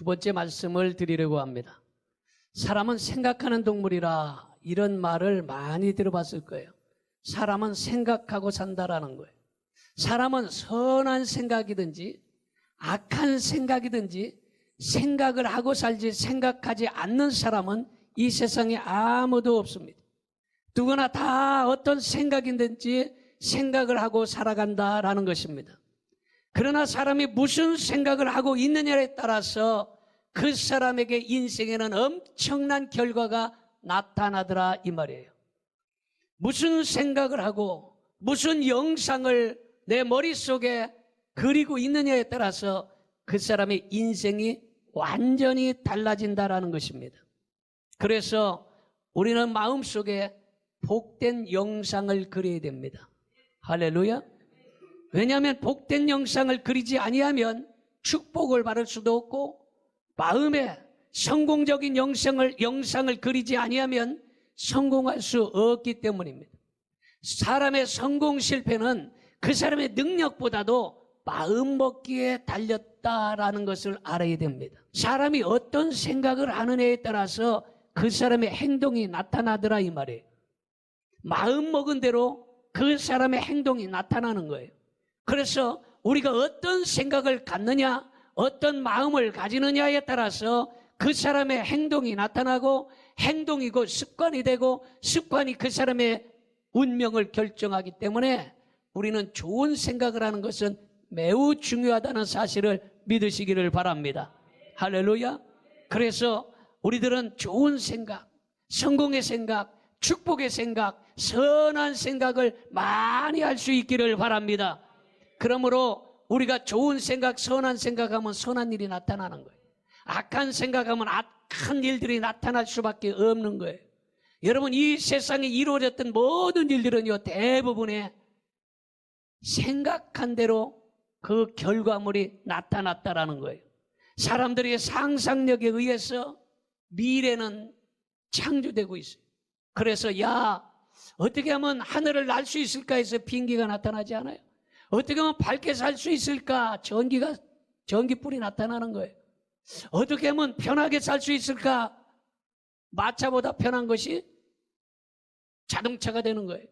두 번째 말씀을 드리려고 합니다. 사람은 생각하는 동물이라, 이런 말을 많이 들어봤을 거예요. 사람은 생각하고 산다라는 거예요. 사람은 선한 생각이든지 악한 생각이든지 생각을 하고 살지 생각하지 않는 사람은 이 세상에 아무도 없습니다. 누구나 다 어떤 생각이든지 생각을 하고 살아간다라는 것입니다. 그러나 사람이 무슨 생각을 하고 있느냐에 따라서 그 사람에게 인생에는 엄청난 결과가 나타나더라 이 말이에요. 무슨 생각을 하고 무슨 영상을 내 머릿속에 그리고 있느냐에 따라서 그 사람의 인생이 완전히 달라진다라는 것입니다. 그래서 우리는 마음속에 복된 영상을 그려야 됩니다. 할렐루야. 왜냐하면 복된 영상을 그리지 아니하면 축복을 받을 수도 없고, 마음에 성공적인 영상을 그리지 아니하면 성공할 수 없기 때문입니다. 사람의 성공 실패는 그 사람의 능력보다도 마음먹기에 달렸다라는 것을 알아야 됩니다. 사람이 어떤 생각을 하느냐에 따라서 그 사람의 행동이 나타나더라 이 말이에요. 마음먹은 대로 그 사람의 행동이 나타나는 거예요. 그래서 우리가 어떤 생각을 갖느냐, 어떤 마음을 가지느냐에 따라서 그 사람의 행동이 나타나고, 행동이 곧 습관이 되고, 습관이 그 사람의 운명을 결정하기 때문에 우리는 좋은 생각을 하는 것은 매우 중요하다는 사실을 믿으시기를 바랍니다. 할렐루야. 그래서 우리들은 좋은 생각, 성공의 생각, 축복의 생각, 선한 생각을 많이 할 수 있기를 바랍니다. 그러므로 우리가 좋은 생각, 선한 생각하면 선한 일이 나타나는 거예요. 악한 생각하면 악한 일들이 나타날 수밖에 없는 거예요. 여러분, 이 세상에 이루어졌던 모든 일들은요, 대부분의 생각한 대로 그 결과물이 나타났다라는 거예요. 사람들의 상상력에 의해서 미래는 창조되고 있어요. 그래서 어떻게 하면 하늘을 날 수 있을까 해서 비행기가 나타나지 않아요? 어떻게 하면 밝게 살 수 있을까? 전기불이 나타나는 거예요. 어떻게 하면 편하게 살 수 있을까? 마차보다 편한 것이 자동차가 되는 거예요.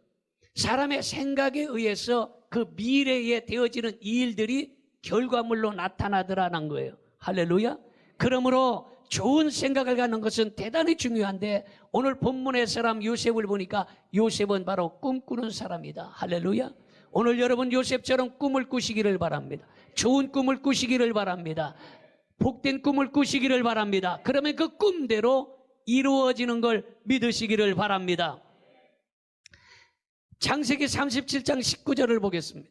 사람의 생각에 의해서 그 미래에 되어지는 일들이 결과물로 나타나더라는 거예요. 할렐루야. 그러므로 좋은 생각을 갖는 것은 대단히 중요한데, 오늘 본문의 사람 요셉을 보니까 요셉은 바로 꿈꾸는 사람이다. 할렐루야. 오늘 여러분 요셉처럼 꿈을 꾸시기를 바랍니다. 좋은 꿈을 꾸시기를 바랍니다. 복된 꿈을 꾸시기를 바랍니다. 그러면 그 꿈대로 이루어지는 걸 믿으시기를 바랍니다. 창세기 37장 19절을 보겠습니다.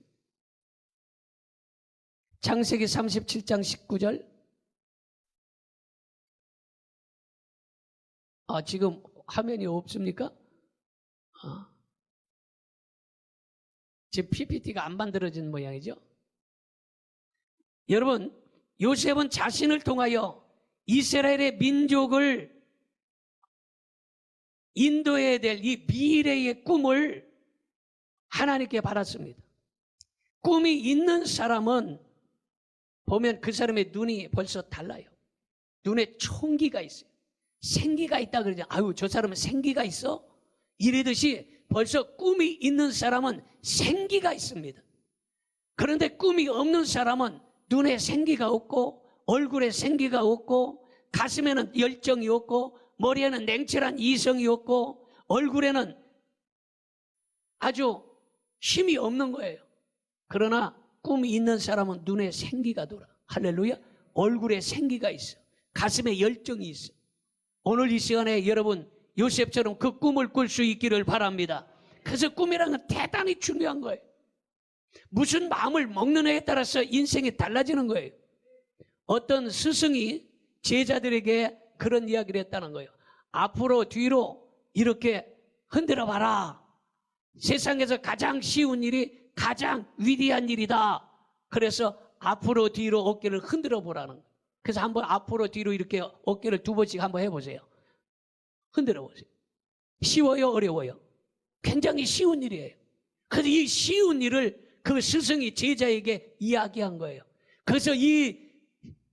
창세기 37장 19절. 지금 화면이 없습니까? 지금 PPT가 안 만들어진 모양이죠. 여러분, 요셉은 자신을 통하여 이스라엘의 민족을 인도해야 될 이 미래의 꿈을 하나님께 받았습니다. 꿈이 있는 사람은 보면 그 사람의 눈이 벌써 달라요. 눈에 총기가 있어요. 생기가 있다 그러죠. 아유, 저 사람은 생기가 있어? 이러듯이 벌써 꿈이 있는 사람은 생기가 있습니다. 그런데 꿈이 없는 사람은 눈에 생기가 없고, 얼굴에 생기가 없고, 가슴에는 열정이 없고, 머리에는 냉철한 이성이 없고, 얼굴에는 아주 힘이 없는 거예요. 그러나 꿈이 있는 사람은 눈에 생기가 돌아. 할렐루야. 얼굴에 생기가 있어. 가슴에 열정이 있어. 오늘 이 시간에 여러분 요셉처럼 그 꿈을 꿀 수 있기를 바랍니다. 그래서 꿈이라는 건 대단히 중요한 거예요. 무슨 마음을 먹느냐에 따라서 인생이 달라지는 거예요. 어떤 스승이 제자들에게 그런 이야기를 했다는 거예요. 앞으로 뒤로 이렇게 흔들어 봐라. 세상에서 가장 쉬운 일이 가장 위대한 일이다. 그래서 앞으로 뒤로 어깨를 흔들어 보라는 거예요. 그래서 한번 앞으로 뒤로 이렇게 어깨를 두 번씩 한번 해보세요. 흔들어 보세요. 쉬워요? 어려워요? 굉장히 쉬운 일이에요. 그래서 이 쉬운 일을 그 스승이 제자에게 이야기한 거예요. 그래서 이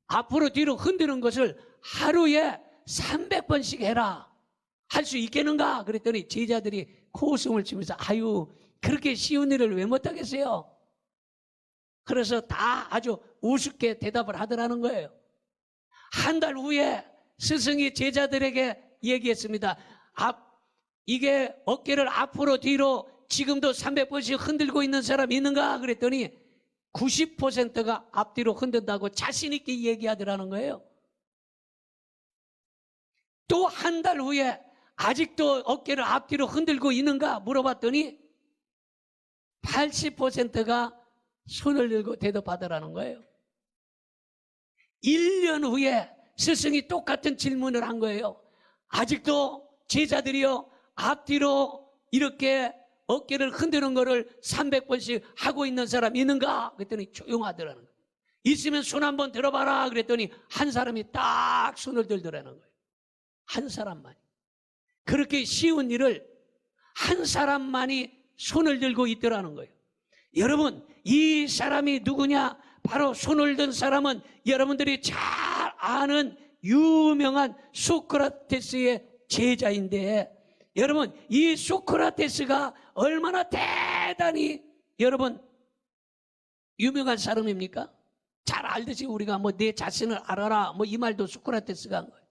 앞으로 뒤로 흔드는 것을 하루에 300번씩 해라. 할 수 있겠는가? 그랬더니 제자들이 코웃음을 치면서 아유, 그렇게 쉬운 일을 왜 못하겠어요? 그래서 다 아주 우습게 대답을 하더라는 거예요. 한 달 후에 스승이 제자들에게 얘기했습니다. 이게 어깨를 앞으로 뒤로 지금도 300번씩 흔들고 있는 사람 있는가? 그랬더니 90%가 앞뒤로 흔든다고 자신 있게 얘기하더라는 거예요. 또 한 달 후에 아직도 어깨를 앞뒤로 흔들고 있는가 물어봤더니 80%가 손을 들고 대답하더라는 거예요. 1년 후에 스승이 똑같은 질문을 한 거예요. 아직도 제자들이요 앞뒤로 이렇게 어깨를 흔드는 거를 300번씩 하고 있는 사람 있는가? 그랬더니 조용하더라는 거예요. 있으면 손 한번 들어봐라. 그랬더니 한 사람이 딱 손을 들더라는 거예요. 한 사람만이. 그렇게 쉬운 일을 한 사람만이 손을 들고 있더라는 거예요. 여러분, 이 사람이 누구냐? 바로 손을 든 사람은 여러분들이 잘 아는 유명한 소크라테스의 제자인데, 여러분, 이 소크라테스가 얼마나 대단히 여러분 유명한 사람입니까? 잘 알듯이 우리가 뭐 내 자신을 알아라 뭐 이 말도 소크라테스가 한 거예요.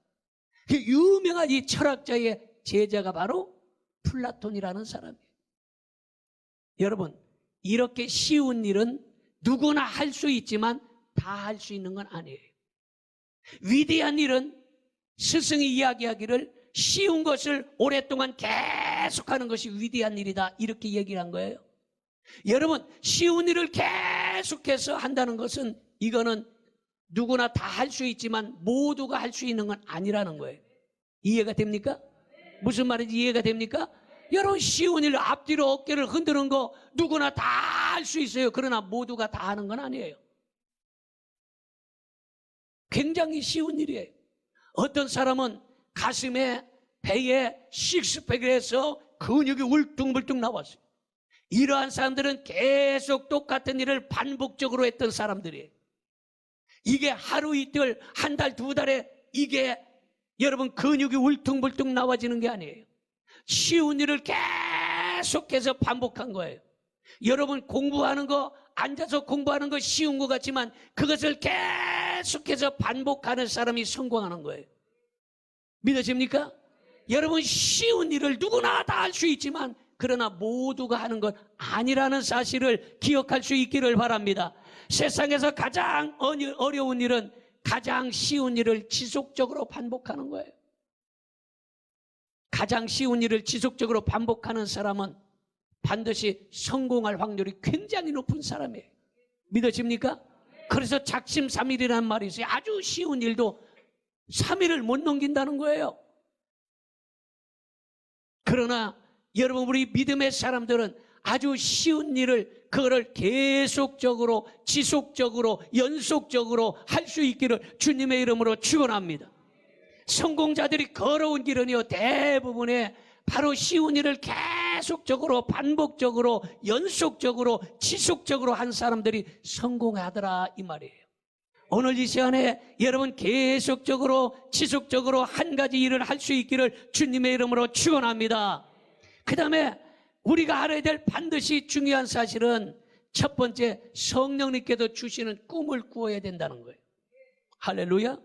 그 유명한 이 철학자의 제자가 바로 플라톤이라는 사람이에요. 여러분, 이렇게 쉬운 일은 누구나 할 수 있지만 다 할 수 있는 건 아니에요. 위대한 일은 스승이 이야기하기를 쉬운 것을 오랫동안 계속하는 것이 위대한 일이다, 이렇게 얘기를 한 거예요. 여러분, 쉬운 일을 계속해서 한다는 것은 이거는 누구나 다 할 수 있지만 모두가 할 수 있는 건 아니라는 거예요. 이해가 됩니까? 무슨 말인지 이해가 됩니까? 여러분, 쉬운 일 앞뒤로 어깨를 흔드는 거 누구나 다 할 수 있어요. 그러나 모두가 다 하는 건 아니에요. 굉장히 쉬운 일이에요. 어떤 사람은 가슴에 배에 식스팩을 해서 근육이 울퉁불퉁 나왔어요. 이러한 사람들은 계속 똑같은 일을 반복적으로 했던 사람들이에요. 이게 하루 이틀 한 달 두 달에 이게 여러분 근육이 울퉁불퉁 나와지는 게 아니에요. 쉬운 일을 계속해서 반복한 거예요. 여러분, 공부하는 거, 앉아서 공부하는 거 쉬운 것 같지만 그것을 계속해서 반복하는 사람이 성공하는 거예요. 믿어집니까? 여러분, 쉬운 일을 누구나 다 할 수 있지만 그러나 모두가 하는 건 아니라는 사실을 기억할 수 있기를 바랍니다. 세상에서 가장 어려운 일은 가장 쉬운 일을 지속적으로 반복하는 거예요. 가장 쉬운 일을 지속적으로 반복하는 사람은 반드시 성공할 확률이 굉장히 높은 사람이에요. 믿어집니까? 그래서 작심삼일이라는 말이 있어요. 아주 쉬운 일도 3일을 못 넘긴다는 거예요. 그러나 여러분, 우리 믿음의 사람들은 아주 쉬운 일을 그거를 계속적으로 지속적으로 연속적으로 할 수 있기를 주님의 이름으로 축원합니다. 성공자들이 걸어온 길은요 대부분의 바로 쉬운 일을 계속적으로 반복적으로 연속적으로 지속적으로 한 사람들이 성공하더라, 이 말이에요. 오늘 이 시간에 여러분 계속적으로 지속적으로 한 가지 일을 할 수 있기를 주님의 이름으로 축원합니다. 그 다음에 우리가 알아야 될 반드시 중요한 사실은 첫 번째, 성령님께서 주시는 꿈을 꾸어야 된다는 거예요. 할렐루야.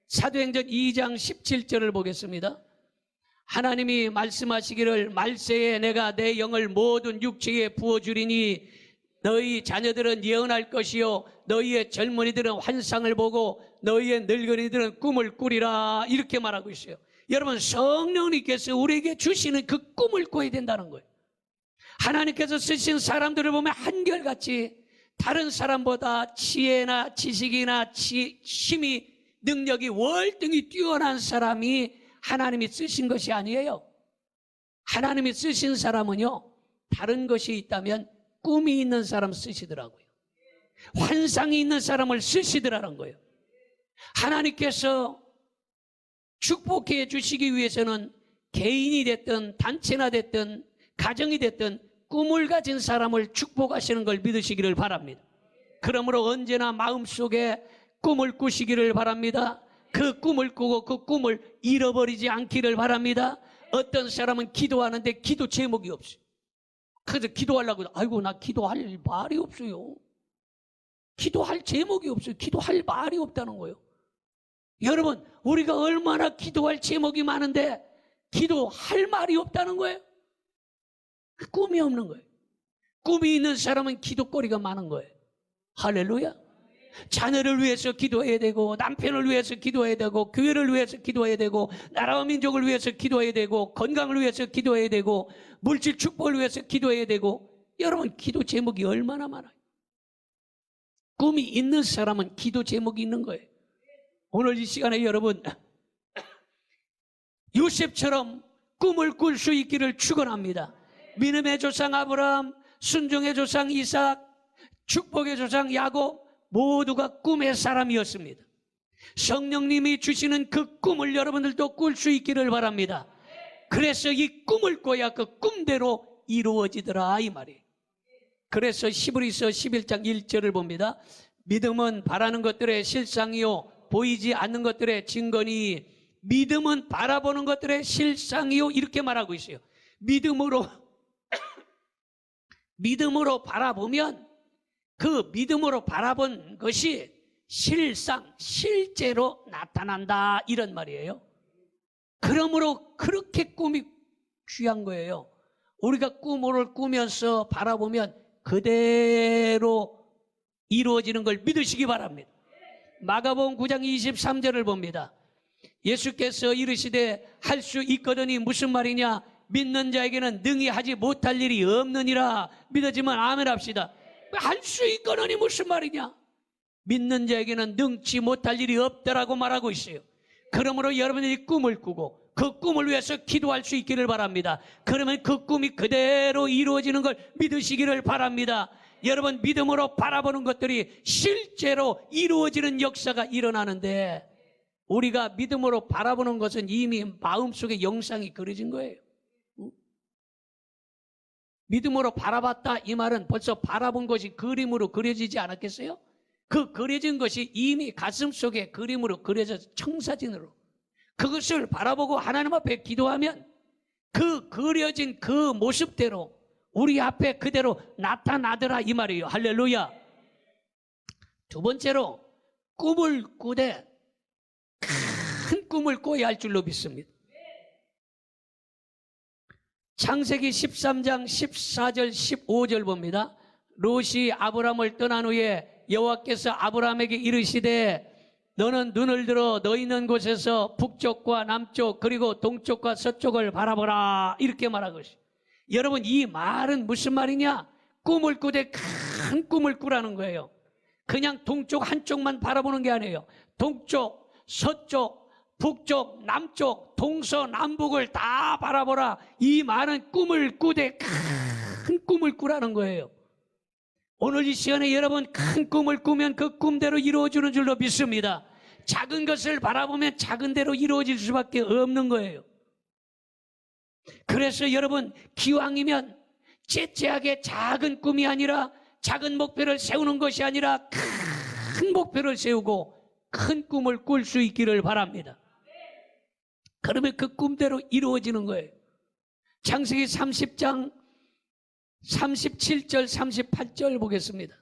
사도행전 2장 17절을 보겠습니다. 하나님이 말씀하시기를 말세에 내가 내 영을 모든 육체에 부어주리니 너희 자녀들은 예언할 것이요 너희의 젊은이들은 환상을 보고 너희의 늙은이들은 꿈을 꾸리라, 이렇게 말하고 있어요. 여러분, 성령님께서 우리에게 주시는 그 꿈을 꿔야 된다는 거예요. 하나님께서 쓰신 사람들을 보면 한결같이 다른 사람보다 지혜나 지식이나 힘이 능력이 월등히 뛰어난 사람이 하나님이 쓰신 것이 아니에요. 하나님이 쓰신 사람은요 다른 것이 있다면 꿈이 있는 사람 쓰시더라고요. 환상이 있는 사람을 쓰시더라는 거예요. 하나님께서 축복해 주시기 위해서는 개인이 됐든 단체나 됐든 가정이 됐든 꿈을 가진 사람을 축복하시는 걸 믿으시기를 바랍니다. 그러므로 언제나 마음속에 꿈을 꾸시기를 바랍니다. 그 꿈을 꾸고 그 꿈을 잃어버리지 않기를 바랍니다. 어떤 사람은 기도하는데 기도 제목이 없어요. 그래서 기도하려고 아이고 나 기도할 말이 없어요. 기도할 제목이 없어요. 기도할 말이 없다는 거예요. 여러분, 우리가 얼마나 기도할 제목이 많은데 기도할 말이 없다는 거예요. 꿈이 없는 거예요. 꿈이 있는 사람은 기도거리가 많은 거예요. 할렐루야. 자녀를 위해서 기도해야 되고, 남편을 위해서 기도해야 되고, 교회를 위해서 기도해야 되고, 나라와 민족을 위해서 기도해야 되고, 건강을 위해서 기도해야 되고, 물질 축복을 위해서 기도해야 되고. 여러분, 기도 제목이 얼마나 많아요. 꿈이 있는 사람은 기도 제목이 있는 거예요. 오늘 이 시간에 여러분, 요셉처럼 꿈을 꿀 수 있기를 축원합니다. 믿음의 조상 아브라함, 순종의 조상 이삭, 축복의 조상 야곱, 모두가 꿈의 사람이었습니다. 성령님이 주시는 그 꿈을 여러분들도 꿀 수 있기를 바랍니다. 그래서 이 꿈을 꿔야 그 꿈대로 이루어지더라 이 말이에요. 그래서 히브리서 11장 1절을 봅니다. 믿음은 바라는 것들의 실상이요 보이지 않는 것들의 증거니 믿음은 바라보는 것들의 실상이요 이렇게 말하고 있어요. 믿음으로 바라보면 그 믿음으로 바라본 것이 실상, 실제로 나타난다 이런 말이에요. 그러므로 그렇게 꿈이 귀한 거예요. 우리가 꿈을 꾸면서 바라보면 그대로 이루어지는 걸 믿으시기 바랍니다. 마가복음 9장 23절을 봅니다. 예수께서 이르시되 할 수 있거든이 무슨 말이냐? 믿는 자에게는 능히 하지 못할 일이 없느니라. 믿어지면 아멘 합시다. 할 수 있거든이 무슨 말이냐? 믿는 자에게는 능치 못할 일이 없다라고 말하고 있어요. 그러므로 여러분들이 꿈을 꾸고 그 꿈을 위해서 기도할 수 있기를 바랍니다. 그러면 그 꿈이 그대로 이루어지는 걸 믿으시기를 바랍니다. 여러분, 믿음으로 바라보는 것들이 실제로 이루어지는 역사가 일어나는데, 우리가 믿음으로 바라보는 것은 이미 마음속에 영상이 그려진 거예요. 믿음으로 바라봤다 이 말은 벌써 바라본 것이 그림으로 그려지지 않았겠어요? 그 그려진 것이 이미 가슴속에 그림으로 그려져서 청사진으로 그것을 바라보고 하나님 앞에 기도하면 그 그려진 그 모습대로 우리 앞에 그대로 나타나더라 이 말이에요. 할렐루야. 두 번째로 꿈을 꾸되 큰 꿈을 꿔야 할 줄로 믿습니다. 창세기 13장 14절 15절 봅니다. 롯이 아브람을 떠난 후에 여호와께서 아브람에게 이르시되 너는 눈을 들어 너 있는 곳에서 북쪽과 남쪽 그리고 동쪽과 서쪽을 바라보라 이렇게 말하고 있어요. 여러분, 이 말은 무슨 말이냐? 꿈을 꾸되 큰 꿈을 꾸라는 거예요. 그냥 동쪽 한쪽만 바라보는 게 아니에요. 동쪽, 서쪽, 북쪽, 남쪽, 동서남북을 다 바라보라. 이 말은 꿈을 꾸되 큰 꿈을 꾸라는 거예요. 오늘 이 시간에 여러분 큰 꿈을 꾸면 그 꿈대로 이루어지는 줄로 믿습니다. 작은 것을 바라보면 작은 대로 이루어질 수밖에 없는 거예요. 그래서 여러분, 기왕이면 째째하게 작은 꿈이 아니라 작은 목표를 세우는 것이 아니라 큰 목표를 세우고 큰 꿈을 꿀 수 있기를 바랍니다. 그러면 그 꿈대로 이루어지는 거예요. 창세기 30장 37절 38절 보겠습니다.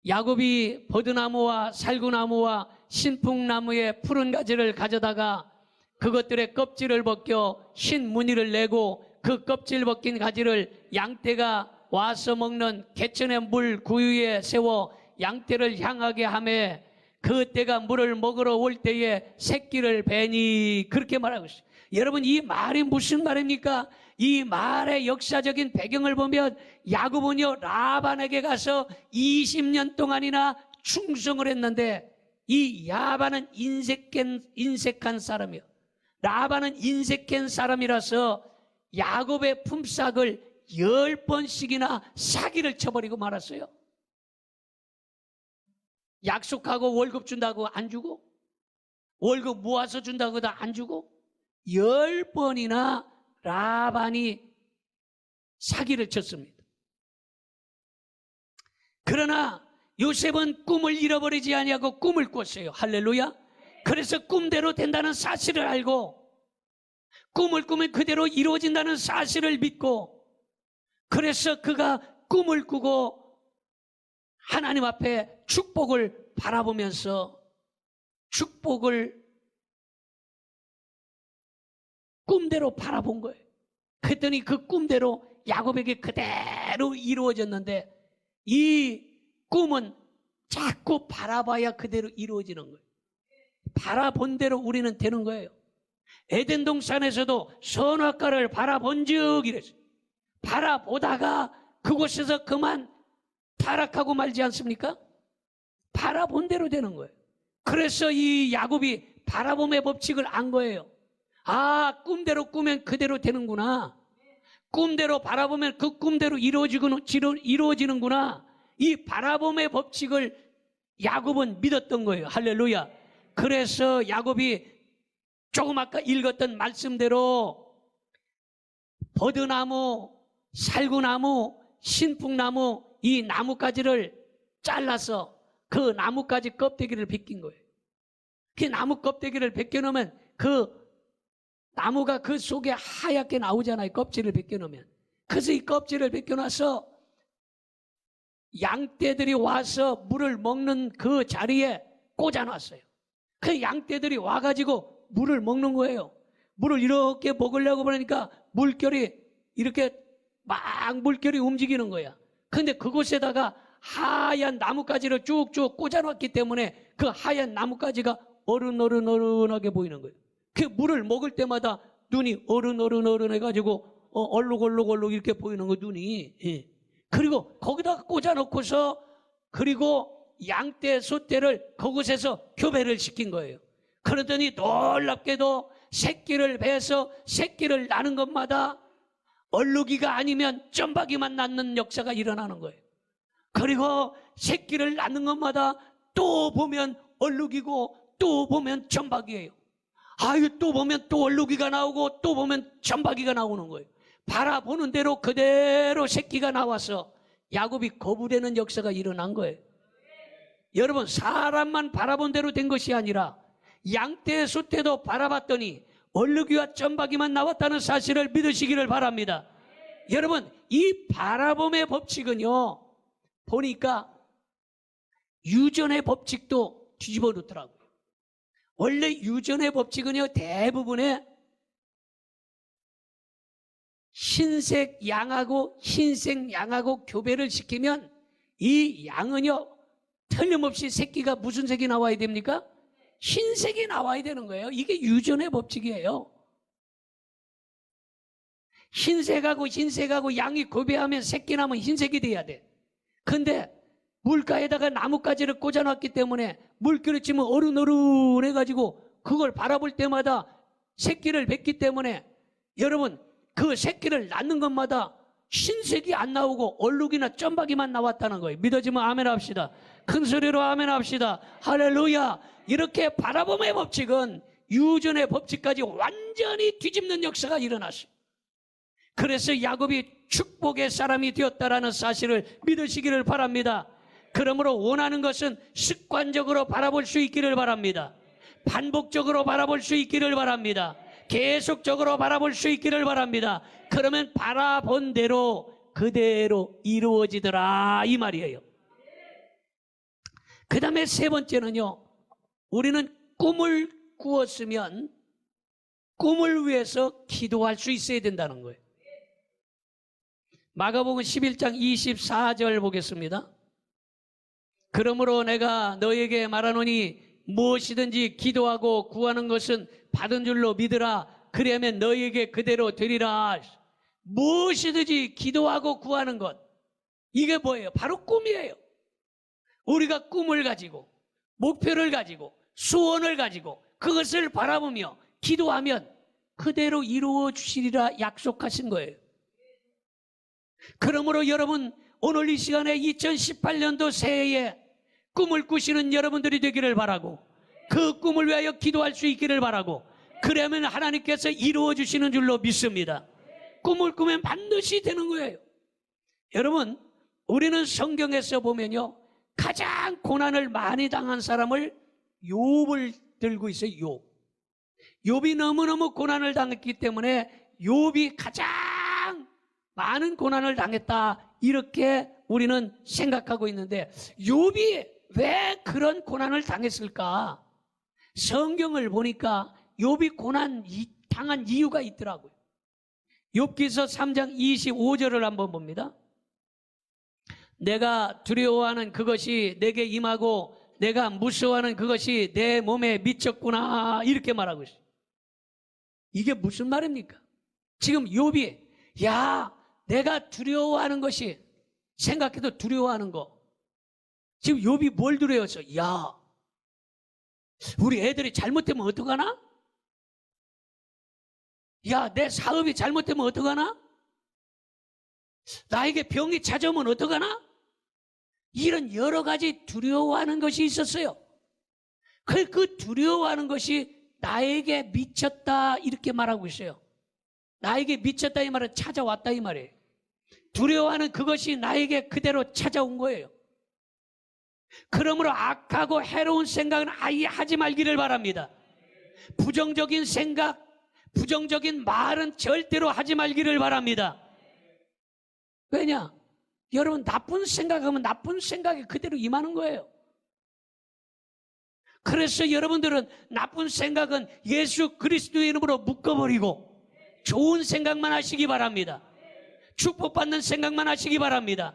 야곱이 버드나무와 살구나무와 신풍나무의 푸른 가지를 가져다가 그것들의 껍질을 벗겨 흰 무늬를 내고 그 껍질 벗긴 가지를 양떼가 와서 먹는 개천의 물 구유에 세워 양떼를 향하게 하매 그 떼가 물을 먹으러 올 때에 새끼를 베니 그렇게 말하고 있어요. 여러분, 이 말이 무슨 말입니까? 이 말의 역사적인 배경을 보면 야곱은요 라반에게 가서 20년 동안이나 충성을 했는데 이 야반은 인색한 사람이요. 라반은 인색한 사람이라서 야곱의 품삯을 10번씩이나 사기를 쳐버리고 말았어요. 약속하고 월급 준다고 안 주고 월급 모아서 준다고 안 주고 10번이나 라반이 사기를 쳤습니다. 그러나 요셉은 꿈을 잃어버리지 아니하고 꿈을 꿨어요. 할렐루야. 그래서 꿈대로 된다는 사실을 알고 꿈을 꾸면 그대로 이루어진다는 사실을 믿고, 그래서 그가 꿈을 꾸고 하나님 앞에 축복을 바라보면서 축복을 꿈대로 바라본 거예요. 그랬더니 그 꿈대로 야곱에게 그대로 이루어졌는데, 이 꿈은 자꾸 바라봐야 그대로 이루어지는 거예요. 바라본 대로 우리는 되는 거예요. 에덴 동산에서도 선악과를 바라본 적 이랬어요. 바라보다가 그곳에서 그만 타락하고 말지 않습니까? 바라본 대로 되는 거예요. 그래서 이 야곱이 바라봄의 법칙을 안 거예요. 아, 꿈대로 꾸면 그대로 되는구나. 꿈대로 바라보면 그 꿈대로 이루어지는구나. 이 바라봄의 법칙을 야곱은 믿었던 거예요. 할렐루야. 그래서 야곱이 조금 아까 읽었던 말씀대로 버드나무, 살구나무, 신풍나무 이 나뭇가지를 잘라서 그 나뭇가지 껍데기를 벗긴 거예요. 그 나무 껍데기를 벗겨놓으면 그 나무가 그 속에 하얗게 나오잖아요. 껍질을 벗겨놓으면. 그래서 이 껍질을 벗겨놔서 양떼들이 와서 물을 먹는 그 자리에 꽂아놨어요. 그 양떼들이 와가지고 물을 먹는 거예요. 물을 이렇게 먹으려고 그러니까 물결이 이렇게 막 물결이 움직이는 거야. 근데 그곳에다가 하얀 나뭇가지를 쭉쭉 꽂아놨기 때문에 그 하얀 나뭇가지가 어른어른하게 보이는 거예요. 그 물을 먹을 때마다 눈이 어른어른 해가지고 얼룩얼룩 이렇게 보이는 거, 눈이. 예. 그리고 거기다가 꽂아놓고서 그리고 양떼, 소떼를 그곳에서 교배를 시킨 거예요. 그러더니 놀랍게도 새끼를 베서 새끼를 낳는 것마다 얼룩이가 아니면 점박이만 낳는 역사가 일어나는 거예요. 그리고 새끼를 낳는 것마다 또 보면 얼룩이고 또 보면 점박이에요. 아유, 또 보면 또 얼룩이가 나오고 또 보면 점박이가 나오는 거예요. 바라보는 대로 그대로 새끼가 나와서 야곱이 거부되는 역사가 일어난 거예요. 여러분, 사람만 바라본 대로 된 것이 아니라 양떼, 소떼도 바라봤더니 얼룩이와 점박이만 나왔다는 사실을 믿으시기를 바랍니다. 여러분, 이 바라봄의 법칙은요, 보니까 유전의 법칙도 뒤집어 놓더라고요. 원래 유전의 법칙은요, 대부분의 흰색 양하고 흰색 양하고 교배를 시키면 이 양은요, 틀림없이 새끼가 무슨 색이 나와야 됩니까? 흰색이 나와야 되는 거예요. 이게 유전의 법칙이에요. 흰색하고 양이 교배하면 새끼 나면 흰색이 돼야 돼. 근데 물가에다가 나뭇가지를 꽂아놨기 때문에 물결을 치면 어른어른 해가지고 그걸 바라볼 때마다 새끼를 뱉기 때문에 여러분, 그 새끼를 낳는 것마다 흰색이 안 나오고 얼룩이나 점박이만 나왔다는 거예요. 믿어지면 아멘 합시다. 큰 소리로 아멘 합시다. 할렐루야. 이렇게 바라봄의 법칙은 유전의 법칙까지 완전히 뒤집는 역사가 일어났어요. 그래서 야곱이 축복의 사람이 되었다라는 사실을 믿으시기를 바랍니다. 그러므로 원하는 것은 습관적으로 바라볼 수 있기를 바랍니다. 반복적으로 바라볼 수 있기를 바랍니다. 계속적으로 바라볼 수 있기를 바랍니다. 그러면 바라본 대로 그대로 이루어지더라, 이 말이에요. 그 다음에 세 번째는요, 우리는 꿈을 꾸었으면 꿈을 위해서 기도할 수 있어야 된다는 거예요. 마가복음 11장 24절 보겠습니다. 그러므로 내가 너에게 말하노니 무엇이든지 기도하고 구하는 것은 받은 줄로 믿으라. 그리하면 너에게 그대로 되리라. 무엇이든지 기도하고 구하는 것, 이게 뭐예요? 바로 꿈이에요. 우리가 꿈을 가지고 목표를 가지고 소원을 가지고 그것을 바라보며 기도하면 그대로 이루어 주시리라 약속하신 거예요. 그러므로 여러분, 오늘 이 시간에 2018년도 새해에 꿈을 꾸시는 여러분들이 되기를 바라고, 그 꿈을 위하여 기도할 수 있기를 바라고, 그러면 하나님께서 이루어 주시는 줄로 믿습니다. 꿈을 꾸면 반드시 되는 거예요. 여러분, 우리는 성경에서 보면요, 가장 고난을 많이 당한 사람을 욥을 들고 있어요. 욥. 욥이 너무너무 고난을 당했기 때문에 욥이 가장 많은 고난을 당했다, 이렇게 우리는 생각하고 있는데, 욥이 왜 그런 고난을 당했을까? 성경을 보니까 욥이 고난 당한 이유가 있더라고요. 욥기서 3장 25절을 한번 봅니다. 내가 두려워하는 그것이 내게 임하고 내가 무서워하는 그것이 내 몸에 미쳤구나, 이렇게 말하고 있어요. 이게 무슨 말입니까? 지금 욥이, 야, 내가 두려워하는 것이, 생각해도 두려워하는 거, 지금 욥이 뭘 두려워했어? 야, 우리 애들이 잘못되면 어떡하나? 야, 내 사업이 잘못되면 어떡하나? 나에게 병이 찾아오면 어떡하나? 이런 여러 가지 두려워하는 것이 있었어요. 그 두려워하는 것이 나에게 미쳤다, 이렇게 말하고 있어요. 나에게 미쳤다 이 말은 찾아왔다 이 말이에요. 두려워하는 그것이 나에게 그대로 찾아온 거예요. 그러므로 악하고 해로운 생각은 아예 하지 말기를 바랍니다. 부정적인 생각, 부정적인 말은 절대로 하지 말기를 바랍니다. 왜냐? 여러분, 나쁜 생각하면 나쁜 생각이 그대로 임하는 거예요. 그래서 여러분들은 나쁜 생각은 예수 그리스도의 이름으로 묶어버리고 좋은 생각만 하시기 바랍니다. 축복받는 생각만 하시기 바랍니다.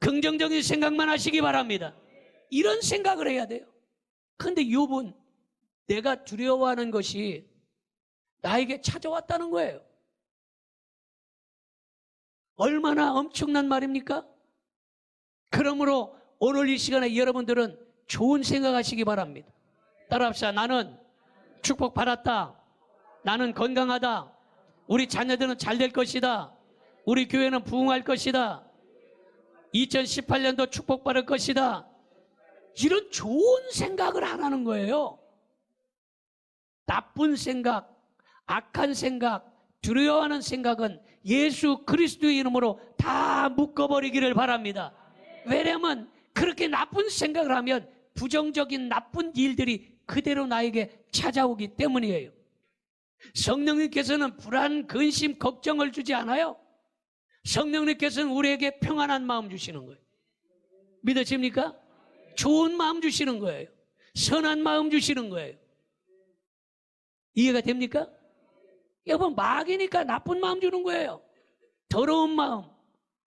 긍정적인 생각만 하시기 바랍니다. 이런 생각을 해야 돼요. 그런데 욥은 내가 두려워하는 것이 나에게 찾아왔다는 거예요. 얼마나 엄청난 말입니까? 그러므로 오늘 이 시간에 여러분들은 좋은 생각하시기 바랍니다. 따라합시다. 나는 축복받았다. 나는 건강하다. 우리 자녀들은 잘 될 것이다. 우리 교회는 부흥할 것이다. 2018년도 축복받을 것이다. 이런 좋은 생각을 안 하는 거예요. 나쁜 생각, 악한 생각, 두려워하는 생각은 예수 그리스도의 이름으로 다 묶어버리기를 바랍니다. 왜냐하면 그렇게 나쁜 생각을 하면 부정적인 나쁜 일들이 그대로 나에게 찾아오기 때문이에요. 성령님께서는 불안, 근심, 걱정을 주지 않아요. 성령님께서는 우리에게 평안한 마음 주시는 거예요. 믿으십니까? 좋은 마음 주시는 거예요. 선한 마음 주시는 거예요. 이해가 됩니까? 여러분, 마귀니까 나쁜 마음 주는 거예요. 더러운 마음,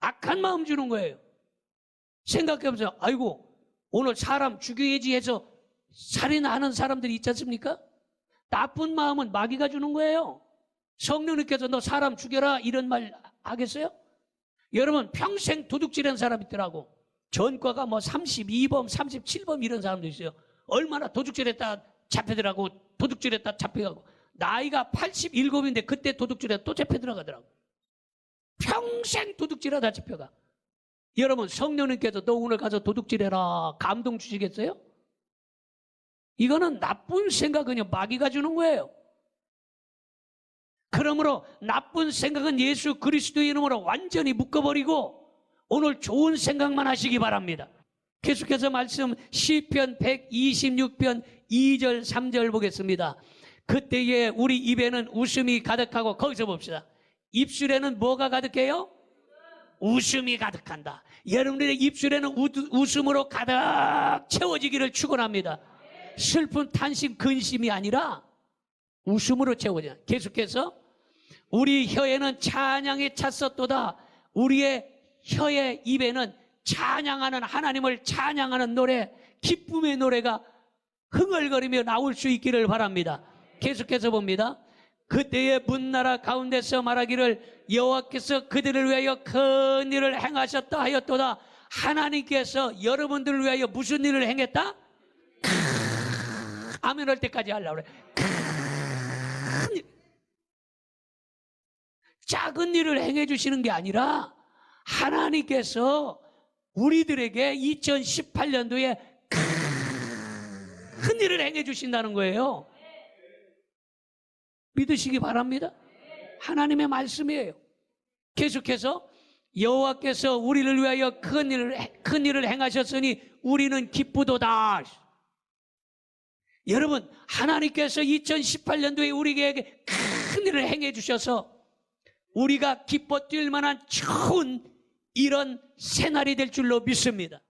악한 마음 주는 거예요. 생각해보세요. 아이고, 오늘 사람 죽여야지 해서 살인하는 사람들이 있지 않습니까? 나쁜 마음은 마귀가 주는 거예요. 성령님께서 너 사람 죽여라 이런 말 하겠어요? 여러분, 평생 도둑질한 사람 있더라고. 전과가 뭐 32범, 37범 이런 사람도 있어요. 얼마나 도둑질했다 잡혀들어가고 도둑질했다 잡혀가고, 나이가 87인데 그때 도둑질했다 또 잡혀 들어가더라고. 평생 도둑질하다 잡혀가. 여러분, 성령님께서 너 오늘 가서 도둑질해라 감동 주시겠어요? 이거는 나쁜 생각은요, 마귀가 주는 거예요. 그러므로 나쁜 생각은 예수 그리스도의 이름으로 완전히 묶어버리고 오늘 좋은 생각만 하시기 바랍니다. 계속해서 말씀 시편 126편 2절 3절 보겠습니다. 그때에 우리 입에는 웃음이 가득하고, 거기서 봅시다. 입술에는 뭐가 가득해요? 웃음이 가득한다. 여러분들의 입술에는 웃음으로 가득 채워지기를 축원합니다. 슬픈 탄식, 근심이 아니라 웃음으로 채워져. 계속해서 우리 혀에는 찬양이 찼었도다. 우리의 혀의 입에는 찬양하는, 하나님을 찬양하는 노래, 기쁨의 노래가 흥얼거리며 나올 수 있기를 바랍니다. 계속해서 봅니다. 그때의 문나라 가운데서 말하기를 여호와께서 그들을 위하여 큰 일을 행하셨다 하였도다. 하나님께서 여러분들을 위하여 무슨 일을 행했다? 아멘 할 때까지 하려고 그래. 큰 일. 작은 일을 행해 주시는 게 아니라 하나님께서 우리들에게 2018년도에 큰 일을 행해 주신다는 거예요. 믿으시기 바랍니다. 하나님의 말씀이에요. 계속해서 여호와께서 우리를 위하여 큰 일을 행하셨으니 우리는 기쁘도다. 여러분, 하나님께서 2018년도에 우리에게 큰 일을 행해 주셔서 우리가 기뻐 뛸 만한 좋은 이런 새날이 될 줄로 믿습니다.